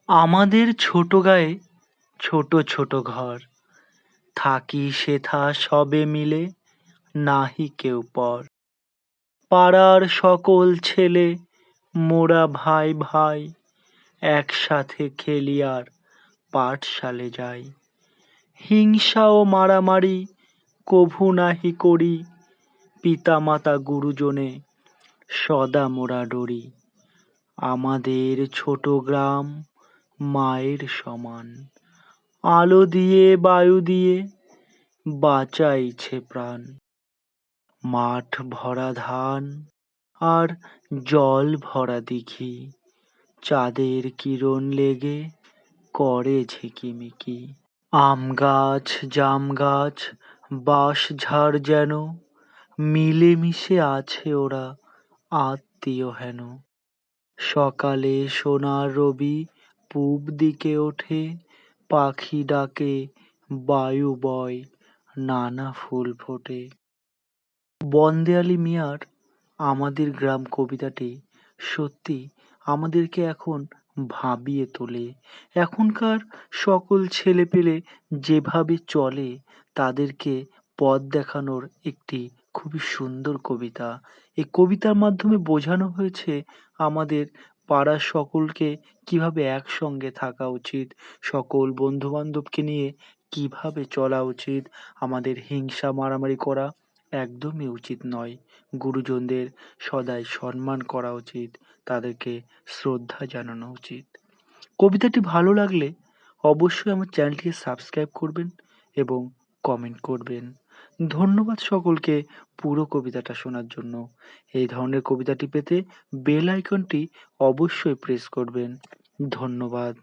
আমাদের ছোট গাঁয়ে ছোট ছোট ঘর, থাকি সেথা সবে মিলে, নাহি কেউ পর। পাড়ার সকল ছেলে মোরা ভাই ভাই, একসাথে খেলি আর পাঠশালে যাই। হিংসা ও মারামারি কভু নাহি করি, পিতা মাতা গুরুজনে সদা মোরা ডরি। আমাদের ছোট গ্রাম মায়ের সমান, আলো দিয়ে বায়ু দিয়ে বাঁচাইছে প্রাণ। মাঠ ভরা ধান আর জল ভরা দিঘি, চাঁদের কিরণ লেগে করে ঝিকিমিকি। আম গাছ জাম গাছ বাঁশঝাড় যেন মিলেমিশে আছে ওরা আত্মীয় হেন। সকালে সোনার রবি পূব দিকে ওঠে, পাখি ডাকে বায়ু বয় নানা ফুল ফোটে। বন্দে আলী মিয়ার আমাদের গ্রাম কবিতাটি সত্যি আমাদেরকে এখন ভাবিয়ে তোলে। এখনকার সকল ছেলেপেলে যেভাবে চলে তাদেরকে পথ দেখানোর একটি খুবই সুন্দর কবিতা। এই কবিতার মাধ্যমে বোঝানো হয়েছে আমাদের পাড়ার সকলকে কিভাবে একসঙ্গে থাকা উচিত, সকল বন্ধু-বান্ধবকে নিয়ে কিভাবে চলা উচিত, আমাদের হিংসা মারামারি করা একদমই উচিত নয়। গুরুজনদের সদাই সম্মান করা উচিত, তাদেরকে শ্রদ্ধা জানানো উচিত। কবিতাটি ভালো লাগলে অবশ্যই আমার চ্যানেলটিকে সাবস্ক্রাইব করবেন এবং কমেন্ট করবেন। ধন্যবাদ সকলকে পুরো কবিতাটা শোনার জন্য। এই ধরনের কবিতাটি পেতে বেল আইকনটি অবশ্যই প্রেস করবেন। ধন্যবাদ।